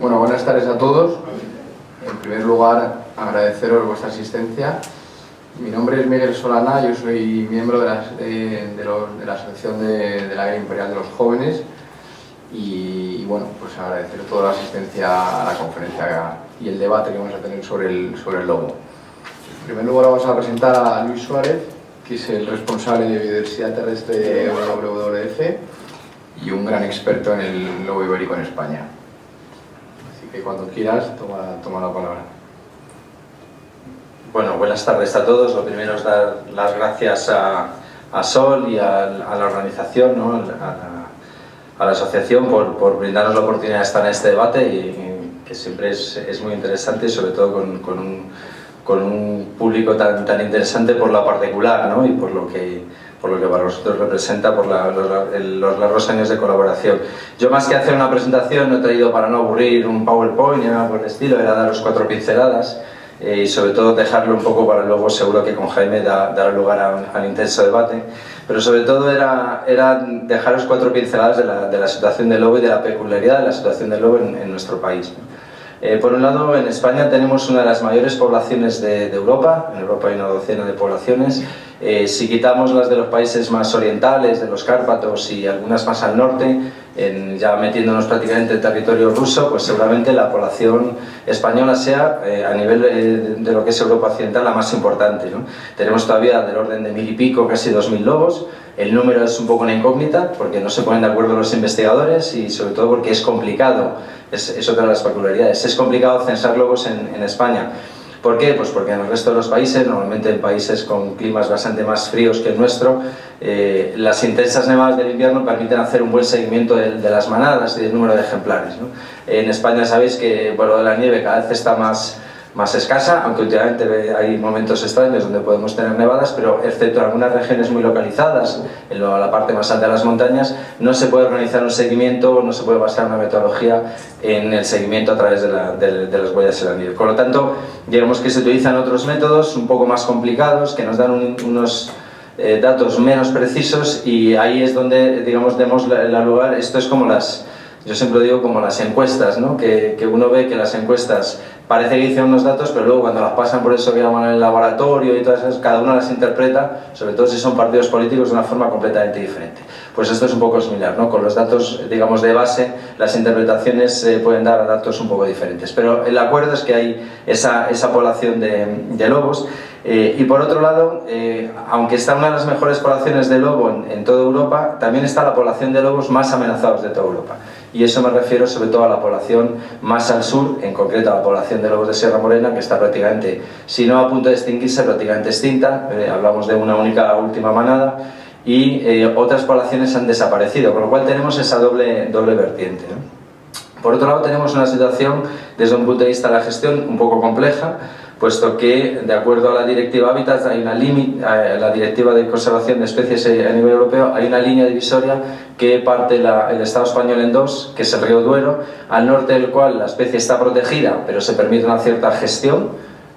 Bueno, buenas tardes a todos. En primer lugar, agradeceros vuestra asistencia. Mi nombre es Miguel Solana, yo soy miembro de la Asociación de la Guerra Imperial de los Jóvenes y bueno, pues agradecer toda la asistencia a la conferencia y el debate que vamos a tener sobre el lobo. En primer lugar vamos a presentar a Luis Suárez, que es el responsable de biodiversidad terrestre de WWF y un gran experto en el lobo ibérico en España. Así que cuando quieras, toma la palabra. Bueno, buenas tardes a todos. Lo primero es dar las gracias a Sol y a la organización, ¿no? a la asociación por brindarnos la oportunidad de estar en este debate y que siempre es muy interesante, sobre todo con un público tan interesante por lo particular, ¿no? Y por lo que para nosotros representa por los largos años de colaboración. Yo, más que hacer una presentación, no he traído, para no aburrir, un PowerPoint ni nada por el estilo, era daros 4 pinceladas y sobre todo dejarlo un poco para luego, seguro que con Jaime dará lugar al intenso debate, pero sobre todo era dejaros 4 pinceladas de la situación del lobo y de la peculiaridad de la situación del lobo en nuestro país. Por un lado, en España tenemos una de las mayores poblaciones de Europa. En Europa hay una docena de poblaciones. Si quitamos las de los países más orientales, de los Cárpatos y algunas más al norte, ya metiéndonos prácticamente en territorio ruso, pues seguramente la población española sea, a nivel de lo que es Europa occidental, la más importante, ¿no? Tenemos todavía del orden de 1000 y pico, casi 2000 lobos. El número es un poco una incógnita, porque no se ponen de acuerdo los investigadores y sobre todo porque es complicado, es otra de las peculiaridades, es complicado censar lobos en España. ¿Por qué? Pues porque en el resto de los países, normalmente en países con climas bastante más fríos que el nuestro, las intensas nevadas del invierno permiten hacer un buen seguimiento de las manadas y del número de ejemplares, ¿no? En España sabéis que la nieve cada vez está más escasa, aunque últimamente hay momentos extraños donde podemos tener nevadas, pero excepto en algunas regiones muy localizadas, en la parte más alta de las montañas, no se puede organizar un seguimiento, no se puede basar una metodología en el seguimiento a través de las huellas en la nieve. Por lo tanto, digamos que se utilizan otros métodos un poco más complicados, que nos dan unos datos menos precisos, y ahí es donde, digamos, demos lugar. Esto es como yo siempre digo, como las encuestas, ¿no? Que uno ve que las encuestas parece que dicen unos datos, pero luego cuando las pasan por eso que llaman el laboratorio y todas esas, cada uno las interpreta, sobre todo si son partidos políticos, de una forma completamente diferente. Pues esto es un poco similar, ¿no? Con los datos, digamos, de base, las interpretaciones pueden dar a datos un poco diferentes. Pero el acuerdo es que hay esa población de lobos. Y por otro lado, aunque está una de las mejores poblaciones de lobo en toda Europa, también está la población de lobos más amenazados de toda Europa. Y eso me refiero sobre todo a la población más al sur, en concreto a la población de lobos de Sierra Morena, que está prácticamente, si no a punto de extinguirse, prácticamente extinta. Hablamos de una única última manada, y otras poblaciones han desaparecido, con lo cual tenemos esa doble vertiente, ¿no? Por otro lado, tenemos una situación desde un punto de vista de la gestión un poco compleja, puesto que, de acuerdo a la Directiva Hábitats, hay la Directiva de Conservación de Especies a nivel europeo, hay una línea divisoria que parte el Estado español en dos, que es el río Duero, al norte del cual la especie está protegida, pero se permite una cierta gestión,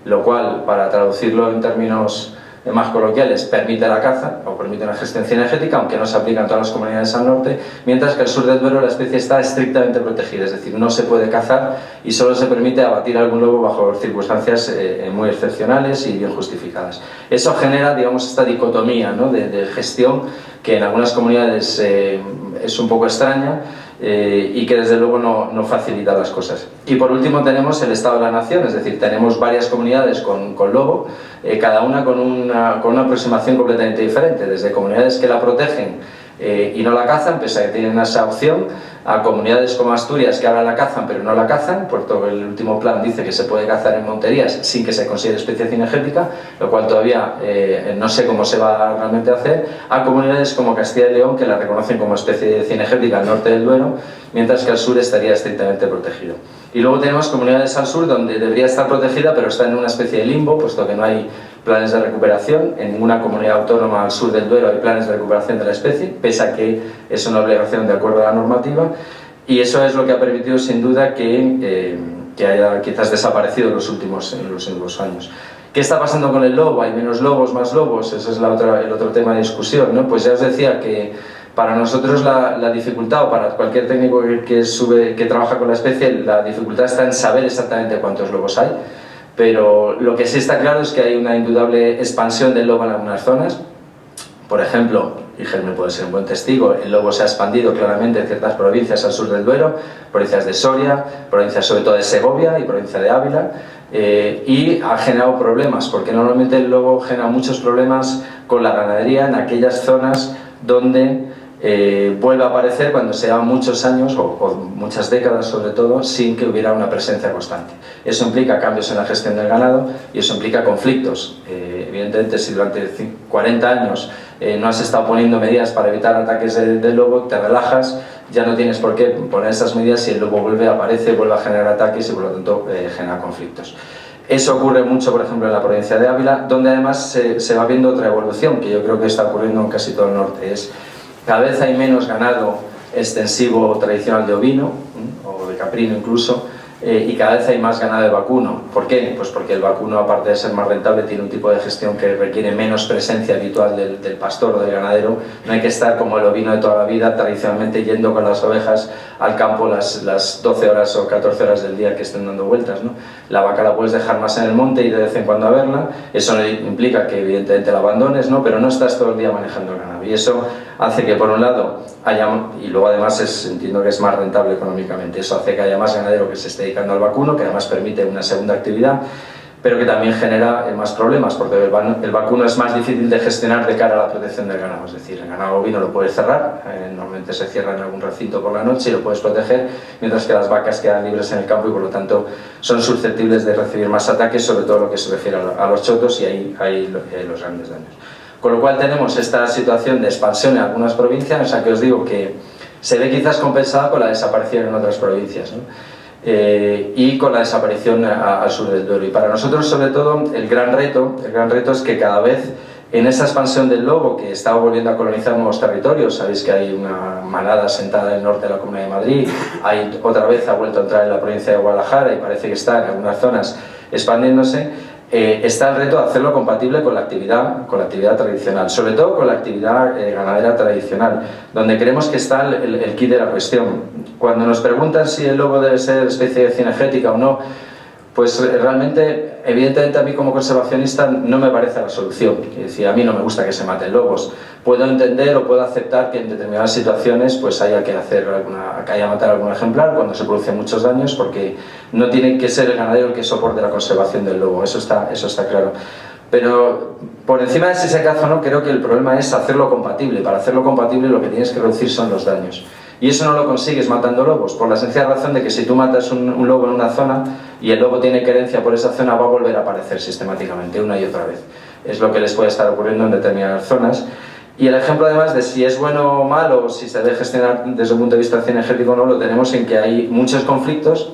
lo cual, para traducirlo en términos más coloquiales, permite la caza o permite una gestión cinegética, aunque no se aplica en todas las comunidades al norte, mientras que al sur del Duero la especie está estrictamente protegida, es decir, no se puede cazar y solo se permite abatir algún lobo bajo circunstancias muy excepcionales y bien justificadas. Eso genera, digamos, esta dicotomía, ¿no? de gestión, que en algunas comunidades es un poco extraña, y que desde luego no facilita las cosas. Y por último tenemos el estado de la nación, es decir, tenemos varias comunidades con lobo, cada una con una aproximación completamente diferente, desde comunidades que la protegen y no la cazan, pese a que tienen esa opción, a comunidades como Asturias que ahora la cazan pero no la cazan, puesto que el último plan dice que se puede cazar en monterías sin que se considere especie cinegética, lo cual todavía no sé cómo se va realmente a hacer, a comunidades como Castilla y León que la reconocen como especie cinegética al norte del Duero, mientras que al sur estaría estrictamente protegido. Y luego tenemos comunidades al sur donde debería estar protegida pero está en una especie de limbo, puesto que no hay planes de recuperación. En ninguna comunidad autónoma al sur del Duero hay planes de recuperación de la especie, pese a que es una obligación de acuerdo a la normativa, y eso es lo que ha permitido sin duda que haya quizás desaparecido en los últimos años. ¿Qué está pasando con el lobo? ¿Hay menos lobos, más lobos? Ese es el otro tema de discusión, ¿no? Pues ya os decía que Para nosotros la dificultad, o para cualquier técnico que trabaja con la especie, la dificultad está en saber exactamente cuántos lobos hay, pero lo que sí está claro es que hay una indudable expansión del lobo en algunas zonas. Por ejemplo, y Germán puede ser un buen testigo, el lobo se ha expandido claramente en ciertas provincias al sur del Duero, provincias de Soria, provincias sobre todo de Segovia y provincia de Ávila, y ha generado problemas, porque normalmente el lobo genera muchos problemas con la ganadería en aquellas zonas donde vuelve a aparecer cuando se llevan muchos años o muchas décadas sobre todo sin que hubiera una presencia constante. Eso implica cambios en la gestión del ganado y eso implica conflictos. Evidentemente, si durante 40 años no has estado poniendo medidas para evitar ataques del lobo, te relajas, ya no tienes por qué poner esas medidas y el lobo aparece, vuelve a generar ataques y por lo tanto genera conflictos. Eso ocurre mucho, por ejemplo, en la provincia de Ávila, donde además se va viendo otra evolución que yo creo que está ocurriendo en casi todo el norte. Cada vez hay menos ganado extensivo tradicional de ovino, o de caprino incluso, y cada vez hay más ganado de vacuno. ¿Por qué? Pues porque el vacuno, aparte de ser más rentable, tiene un tipo de gestión que requiere menos presencia habitual del pastor o del ganadero. No hay que estar como el ovino de toda la vida, tradicionalmente yendo con las ovejas al campo las 12 horas o 14 horas del día que estén dando vueltas, ¿no? La vaca la puedes dejar más en el monte y de vez en cuando a verla. Eso no implica que evidentemente la abandones, ¿no? Pero no estás todo el día manejando el ganado. Y eso hace que por un lado haya, y luego además entiendo que es más rentable económicamente, eso hace que haya más ganadero que se esté dedicando al vacuno, que además permite una segunda actividad, pero que también genera más problemas, porque el vacuno es más difícil de gestionar de cara a la protección del ganado. Es decir, el ganado ovino lo puedes cerrar, normalmente se cierra en algún recinto por la noche y lo puedes proteger, mientras que las vacas quedan libres en el campo y por lo tanto son susceptibles de recibir más ataques, sobre todo lo que se refiere a los chotos, y ahí hay los grandes daños. Con lo cual tenemos esta situación de expansión en algunas provincias, o sea que os digo que se ve quizás compensada con la desaparición en otras provincias, ¿no? Y con la desaparición al sur del Duero. Y para nosotros, sobre todo, el gran reto es que cada vez en esa expansión del lobo, que está volviendo a colonizar nuevos territorios, sabéis que hay una manada asentada en el norte de la Comunidad de Madrid, otra vez ha vuelto a entrar en la provincia de Guadalajara y parece que está en algunas zonas expandiéndose. Está el reto de hacerlo compatible con la actividad tradicional, sobre todo con la actividad ganadera tradicional, donde creemos que está el quid de la cuestión. Cuando nos preguntan si el lobo debe ser especie cinegética o no, pues realmente, evidentemente a mí como conservacionista no me parece la solución. Es decir, a mí no me gusta que se maten lobos. Puedo entender o puedo aceptar que en determinadas situaciones pues haya que matar algún ejemplar cuando se producen muchos daños, porque no tiene que ser el ganadero el que soporte la conservación del lobo, eso está claro. Pero por encima de ese caso, no, creo que el problema es hacerlo compatible. Para hacerlo compatible lo que tienes que reducir son los daños. Y eso no lo consigues matando lobos, por la sencilla razón de que si tú matas un lobo en una zona y el lobo tiene querencia por esa zona, va a volver a aparecer sistemáticamente una y otra vez. Es lo que les puede estar ocurriendo en determinadas zonas. Y el ejemplo además de si es bueno o malo, si se debe gestionar desde un punto de vista cinegético o no, lo tenemos en que hay muchos conflictos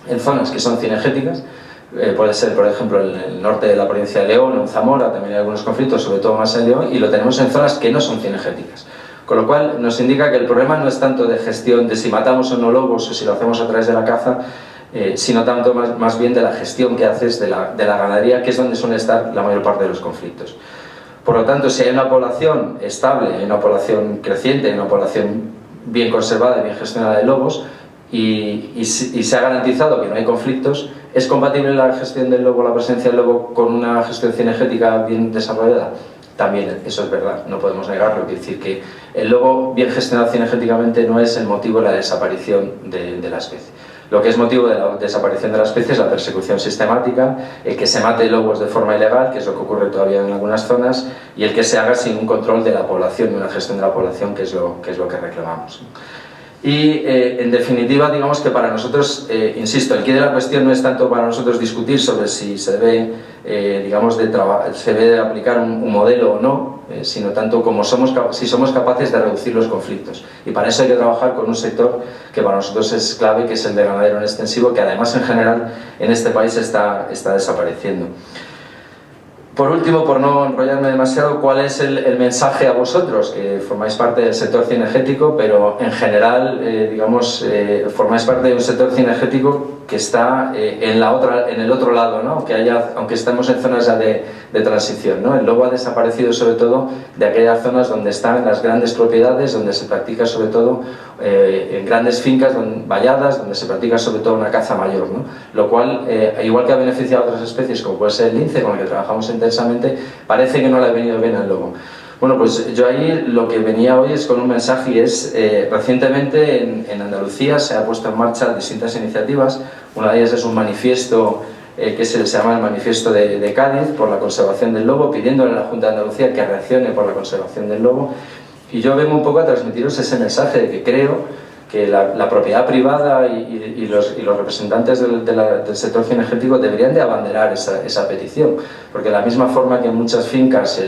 en zonas que son cinegéticas. Puede ser, por ejemplo, en el norte de la provincia de León o en Zamora, también hay algunos conflictos, sobre todo más en León, y lo tenemos en zonas que no son cinegéticas. Con lo cual nos indica que el problema no es tanto de gestión de si matamos o no lobos o si lo hacemos a través de la caza, sino tanto más bien de la gestión que haces de la ganadería, que es donde suele estar la mayor parte de los conflictos. Por lo tanto, si hay una población estable, hay una población creciente, hay una población bien conservada y bien gestionada de lobos, y se ha garantizado que no hay conflictos, ¿es compatible la gestión del lobo, la presencia del lobo, con una gestión cinegética bien desarrollada? También, eso es verdad, no podemos negarlo. Quiere decir que el lobo bien gestionado cinegéticamente no es el motivo de la desaparición de la especie. Lo que es motivo de la desaparición de la especie es la persecución sistemática, el que se mate lobos de forma ilegal, que es lo que ocurre todavía en algunas zonas, y el que se haga sin un control de la población y una gestión de la población, que es lo que reclamamos. Y en definitiva, digamos que para nosotros, insisto, el quid de la cuestión no es tanto para nosotros discutir sobre si se debe, se debe aplicar un modelo o no, sino tanto como si somos capaces de reducir los conflictos. Y para eso hay que trabajar con un sector que para nosotros es clave, que es el de ganadero en extensivo, que además en general en este país está desapareciendo. Por último, por no enrollarme demasiado, ¿cuál es el mensaje a vosotros, que formáis parte del sector cinegético, pero en general, formáis parte de un sector cinegético que está en el otro lado, ¿no? Aunque estemos en zonas ya de de transición, ¿no? El lobo ha desaparecido sobre todo de aquellas zonas donde están las grandes propiedades, donde se practica sobre todo en grandes fincas valladas, donde se practica sobre todo una caza mayor, ¿no? Lo cual, igual que ha beneficiado a otras especies, como puede ser el lince, con el que trabajamos intensamente, parece que no le ha venido bien al lobo. Bueno, pues yo ahí lo que venía hoy es con un mensaje, y es, recientemente en Andalucía se ha puesto en marcha distintas iniciativas. Una de ellas es un manifiesto que se llama el Manifiesto de Cádiz por la conservación del lobo, pidiéndole a la Junta de Andalucía que reaccione por la conservación del lobo. Y yo vengo un poco a transmitiros ese mensaje de que creo que la propiedad privada y los representantes del sector cinegético deberían de abanderar esa petición, porque de la misma forma que en muchas fincas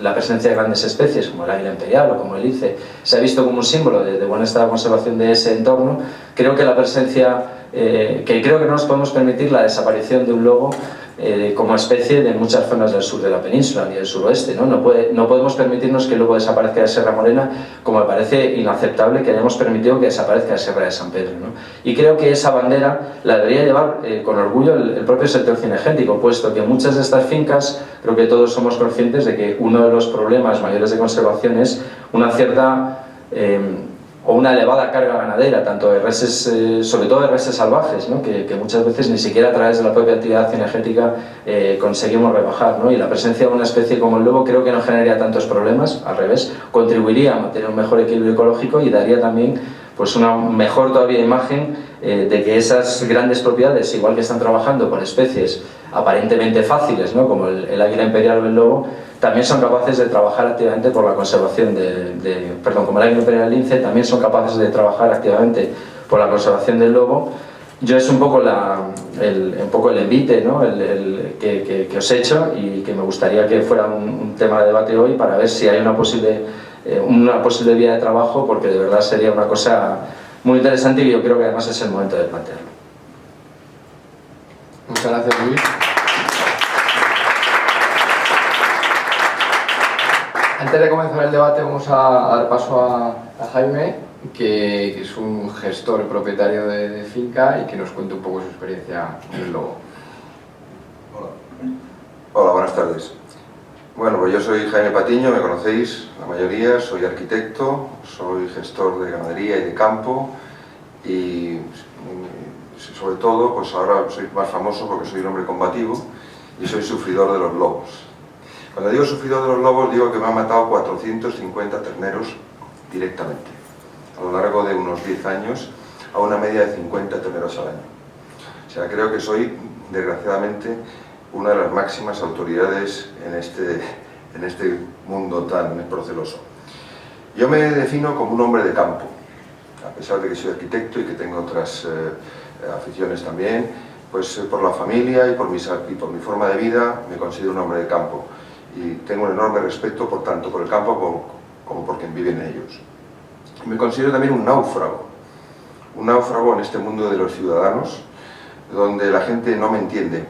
la presencia de grandes especies como el águila imperial o como el lince se ha visto como un símbolo de buen estado de conservación de ese entorno, creo que la presencia, que creo que no nos podemos permitir la desaparición de un lobo como especie de muchas zonas del sur de la península ni del suroeste, ¿no? No podemos permitirnos que el lobo desaparezca de Serra Morena, como me parece inaceptable que hayamos permitido que desaparezca de Serra de San Pedro, ¿no? Y creo que esa bandera la debería llevar con orgullo el propio sector cinegético, puesto que muchas de estas fincas, creo que todos somos conscientes de que uno de los problemas mayores de conservación es una cierta o una elevada carga ganadera, tanto de reses, sobre todo de reses salvajes, ¿no? que muchas veces ni siquiera a través de la propia actividad cinegética conseguimos rebajar, ¿no? Y la presencia de una especie como el lobo creo que no generaría tantos problemas, al revés, contribuiría a mantener un mejor equilibrio ecológico y daría también pues una mejor todavía imagen de que esas grandes propiedades, igual que están trabajando con especies aparentemente fáciles, ¿no? Como el águila imperial o el lobo, también son capaces de trabajar activamente por la conservación como el águila imperial y el lince, también son capaces de trabajar activamente por la conservación del lobo. Yo es un poco el envite, ¿no? que os he hecho, y que me gustaría que fuera un tema de debate hoy para ver si hay una posible vía de trabajo, porque de verdad sería una cosa muy interesante y yo creo que además es el momento de plantearlo. Muchas gracias, Luis. Antes de comenzar el debate vamos a dar paso a Jaime, que es un gestor propietario de finca y que nos cuente un poco su experiencia con el lobo. Hola, buenas tardes. Bueno, pues yo soy Jaime Patiño, me conocéis la mayoría, soy arquitecto, soy gestor de ganadería y de campo y sobre todo, pues ahora soy más famoso porque soy un hombre combativo y soy sufridor de los lobos. Cuando digo sufridor de los lobos, digo que me han matado 450 terneros directamente, a lo largo de unos 10 años, a una media de 50 terneros al año. O sea, creo que soy, desgraciadamente, una de las máximas autoridades en este mundo tan proceloso. Yo me defino como un hombre de campo, a pesar de que soy arquitecto y que tengo otras aficiones también, pues por la familia y por mi forma de vida me considero un hombre de campo. Y tengo un enorme respeto tanto por el campo como por quien vive en ellos. Me considero también un náufrago en este mundo de los ciudadanos, donde la gente no me entiende.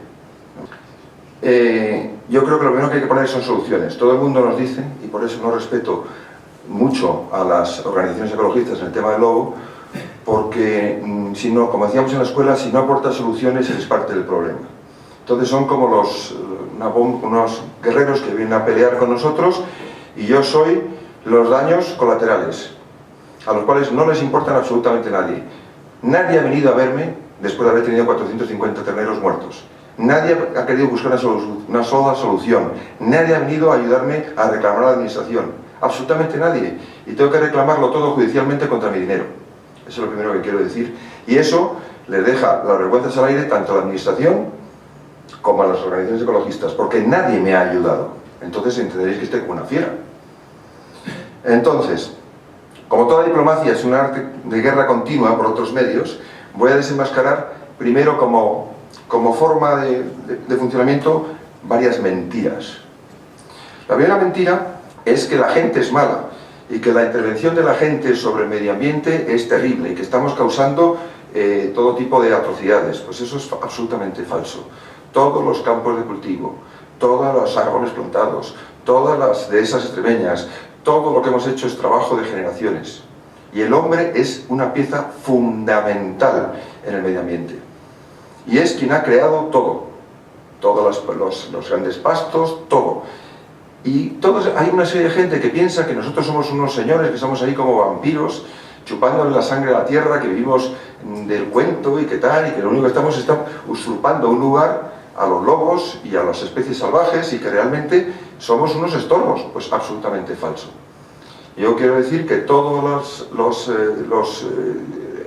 Yo creo que lo primero que hay que poner son soluciones. Todo el mundo nos dice, y por eso no respeto mucho a las organizaciones ecologistas en el tema del lobo, porque, como decíamos en la escuela, si no aporta soluciones eres parte del problema. Entonces son como unos guerreros que vienen a pelear con nosotros y yo soy los daños colaterales, a los cuales no les importan absolutamente nadie. Nadie ha venido a verme después de haber tenido 450 terneros muertos. Nadie ha querido buscar una sola solución. Nadie ha venido a ayudarme a reclamar a la administración. Absolutamente nadie. Y tengo que reclamarlo todo judicialmente contra mi dinero. Eso es lo primero que quiero decir. Y eso les deja las vergüenzas al aire tanto a la administración como a las organizaciones ecologistas, porque nadie me ha ayudado. Entonces entenderéis que estoy como una fiera. Entonces, como toda diplomacia es un arte de guerra continua por otros medios, voy a desenmascarar primero como forma de funcionamiento varias mentiras. La primera mentira es que la gente es mala y que la intervención de la gente sobre el medio ambiente es terrible y que estamos causando todo tipo de atrocidades. Pues eso es absolutamente falso. Todos los campos de cultivo, todos los árboles plantados, todas las dehesas extremeñas, todo lo que hemos hecho es trabajo de generaciones. Y el hombre es una pieza fundamental en el medio ambiente. Y es quien ha creado todo. todos los grandes pastos, todo. Y todos, hay una serie de gente que piensa que nosotros somos unos señores que estamos ahí como vampiros, chupándole la sangre a la tierra, que vivimos del cuento y que tal, y que lo único que estamos es usurpando un lugar a los lobos y a las especies salvajes y que realmente somos unos estorbos. Pues absolutamente falso. Yo quiero decir que todos los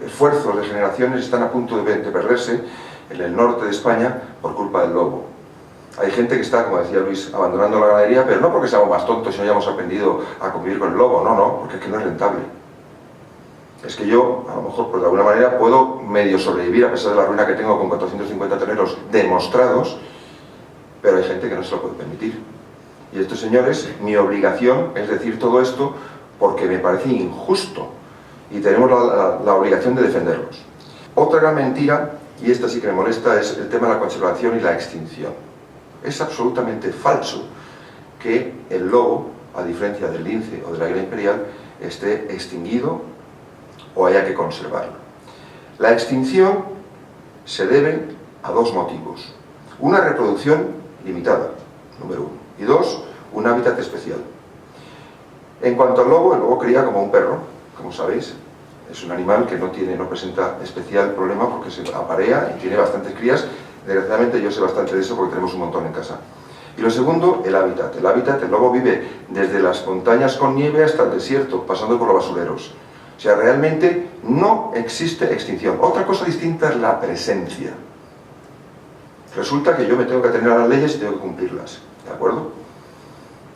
esfuerzos de generaciones están a punto de perderse en el norte de España por culpa del lobo. Hay gente que está, como decía Luis, abandonando la ganadería, pero no porque seamos más tontos y no hayamos aprendido a convivir con el lobo, no, porque es que no es rentable. Es que yo, a lo mejor, pues de alguna manera puedo medio sobrevivir a pesar de la ruina que tengo con 450 terneros demostrados, pero hay gente que no se lo puede permitir. Y estos señores, mi obligación es decir todo esto porque me parece injusto y tenemos la obligación de defenderlos. Otra gran mentira, y esta sí que me molesta, es el tema de la conservación y la extinción. Es absolutamente falso que el lobo, a diferencia del lince o del águila imperial, esté extinguido o haya que conservarlo. La extinción se debe a dos motivos. Una, reproducción limitada, número uno. Y dos, un hábitat especial. En cuanto al lobo, el lobo cría como un perro, como sabéis. Es un animal que no presenta especial problema porque se aparea y tiene bastantes crías. Desgraciadamente yo sé bastante de eso porque tenemos un montón en casa. Y lo segundo, el hábitat. El hábitat, el lobo vive desde las montañas con nieve hasta el desierto, pasando por los basureros. O sea, realmente no existe extinción. Otra cosa distinta es la presencia. Resulta que yo me tengo que atener a las leyes y tengo que cumplirlas, ¿de acuerdo?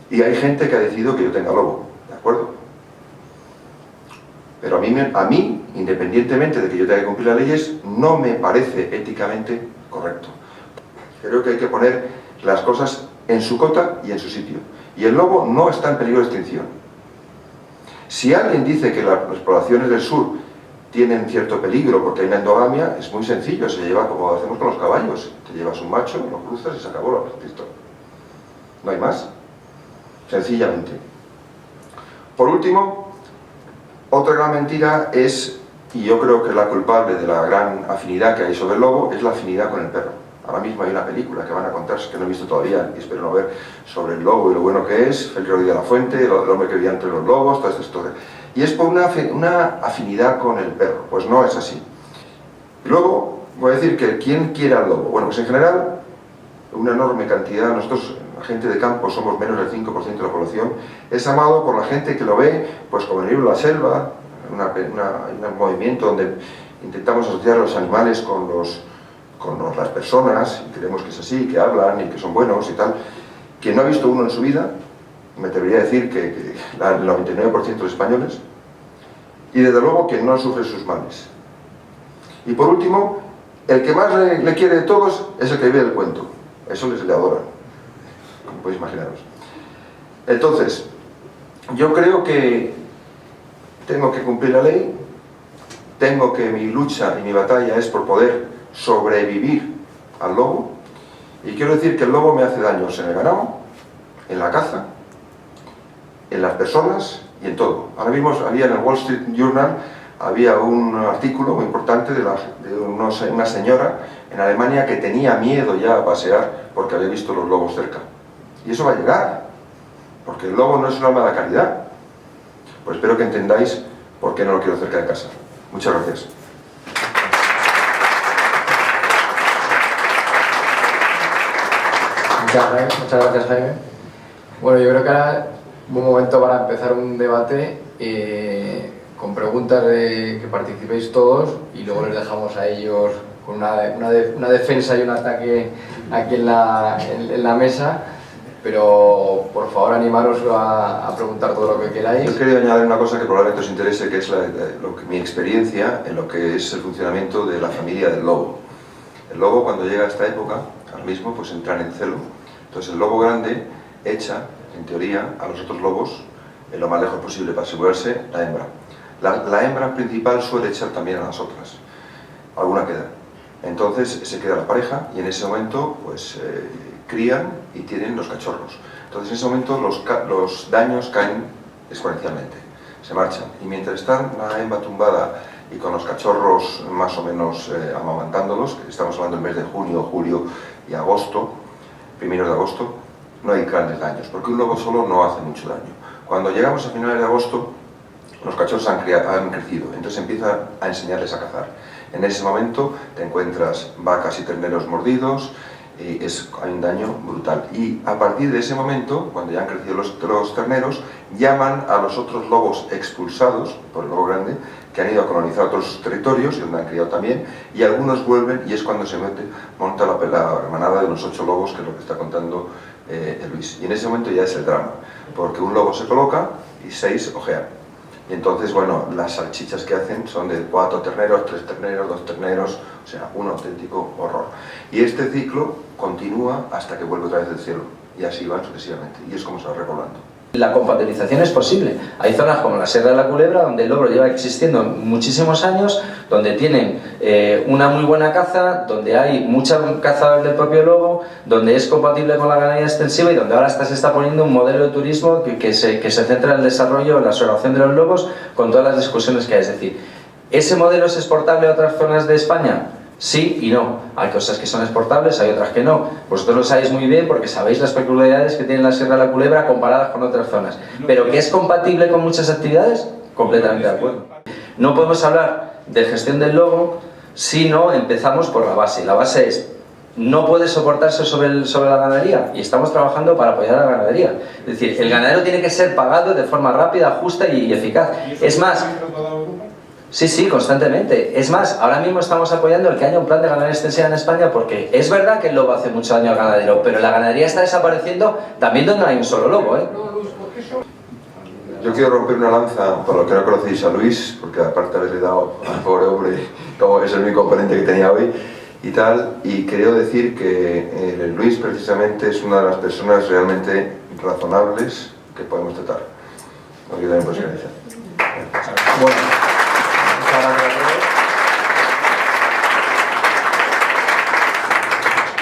Y hay gente que ha decidido que yo tenga lobo, ¿de acuerdo? Pero a mí, independientemente de que yo tenga que cumplir las leyes, no me parece éticamente correcto. Creo que hay que poner las cosas en su cota y en su sitio. Y el lobo no está en peligro de extinción. Si alguien dice que las poblaciones del sur tienen cierto peligro porque hay una endogamia, es muy sencillo, se lleva como hacemos con los caballos. Te llevas un macho, lo cruzas y se acabó la historia. No hay más. Sencillamente. Por último, otra gran mentira es, y yo creo que la culpable de la gran afinidad que hay sobre el lobo, es la afinidad con el perro. Ahora mismo hay una película que van a contar, que no he visto todavía y espero no ver, sobre el lobo y lo bueno que es, Félix Rodríguez de la Fuente, el hombre que vivía entre los lobos, toda esta historia. Y es por una afinidad con el perro. Pues no es así. Y luego, voy a decir que ¿quién quiere al lobo? Bueno, pues en general, una enorme cantidad, nosotros, la gente de campo, somos menos del 5% de la población, es amado por la gente que lo ve, pues como en el libro La Selva, un movimiento donde intentamos asociar a los animales con las personas, y creemos que es así, que hablan y que son buenos y tal. Quien no ha visto uno en su vida, me atrevería a decir que el 99% de los españoles, y desde luego quien no sufre sus males. Y por último, el que más le quiere de todos es el que vive del cuento. Eso les le adoran, como podéis imaginaros. Entonces, yo creo que tengo que cumplir la ley, mi lucha y mi batalla es por poder sobrevivir al lobo, y quiero decir que el lobo me hace daños en el ganado, en la caza, en las personas y en todo. Ahora mismo había en el Wall Street Journal había un artículo muy importante de una señora en Alemania que tenía miedo ya a pasear porque había visto los lobos cerca. Y eso va a llegar, porque el lobo no es un alma de caridad. Pues espero que entendáis por qué no lo quiero cerca de casa. Muchas gracias. Muchas gracias, Jaime. Bueno, yo creo que ahora es un momento para empezar un debate con preguntas que participéis todos y luego les dejamos a ellos con una defensa y un ataque aquí en la mesa, pero por favor animaros a preguntar todo lo que queráis. Yo quería añadir una cosa que probablemente os interese, que es mi experiencia en lo que es el funcionamiento de la familia del lobo. El lobo, cuando llega a esta época, al mismo, pues entran en celo. Entonces el lobo grande echa, en teoría, a los otros lobos lo más lejos posible para asegurarse la hembra. La hembra principal suele echar también a las otras. Alguna queda. Entonces se queda la pareja y en ese momento pues crían y tienen los cachorros. Entonces en ese momento los daños caen exponencialmente. Se marchan. Y mientras está la hembra tumbada y con los cachorros más o menos amamantándolos, que estamos hablando del mes de junio, julio y agosto, primeros de agosto, no hay grandes daños, porque un lobo solo no hace mucho daño. Cuando llegamos a finales de agosto, los cachorros han crecido, entonces empieza a enseñarles a cazar. En ese momento te encuentras vacas y terneros mordidos, y hay un daño brutal. Y a partir de ese momento, cuando ya han crecido los terneros, llaman a los otros lobos expulsados por el lobo grande, que han ido a colonizar otros territorios y donde han criado también, y algunos vuelven y es cuando se monta la manada de los 8 lobos, que es lo que está contando Luis. Y en ese momento ya es el drama, porque un lobo se coloca y 6 ojean. Y entonces, bueno, las salchichas que hacen son de 4 terneros, 3 terneros, 2 terneros, o sea, un auténtico horror. Y este ciclo continúa hasta que vuelve otra vez del cielo, y así van sucesivamente, y es como se va repoblando. La compatibilización es posible. Hay zonas como la Sierra de la Culebra, donde el lobo lleva existiendo muchísimos años, donde tienen una muy buena caza, donde hay mucha caza del propio lobo, donde es compatible con la ganadería extensiva y donde ahora se está poniendo un modelo de turismo que se centra en el desarrollo, en la observación de los lobos, con todas las discusiones que hay. Es decir, ¿ese modelo es exportable a otras zonas de España? Sí y no. Hay cosas que son exportables, hay otras que no. Vosotros lo sabéis muy bien porque sabéis las peculiaridades que tiene la Sierra de la Culebra comparadas con otras zonas. ¿Pero que es compatible con muchas actividades? Completamente de acuerdo. No podemos hablar de gestión del lobo si no empezamos por la base. La base es, no puede soportarse sobre la ganadería y estamos trabajando para apoyar a la ganadería. Es decir, el ganadero tiene que ser pagado de forma rápida, justa y eficaz. Es más... Sí, constantemente. Es más, ahora mismo estamos apoyando el que haya un plan de ganadería extensiva en España porque es verdad que el lobo hace mucho daño al ganadero, pero la ganadería está desapareciendo también donde no hay un solo lobo, ¿eh? Yo quiero romper una lanza, para los que no conocéis a Luis, porque aparte de haberle dado al pobre hombre, como es el único oponente que tenía hoy, y tal, y quiero decir que Luis precisamente es una de las personas realmente razonables que podemos tratar. Aquí también por experiencia. Bueno. Muchas gracias a todos.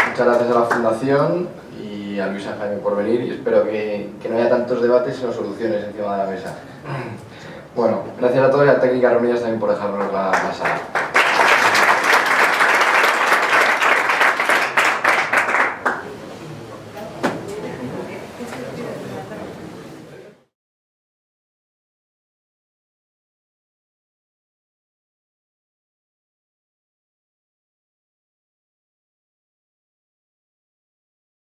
Muchas gracias a la Fundación y a Luis y a Jaime por venir y espero que no haya tantos debates sino soluciones encima de la mesa. Bueno, gracias a todos y a Técnicas Reunidas también por dejarnos la sala.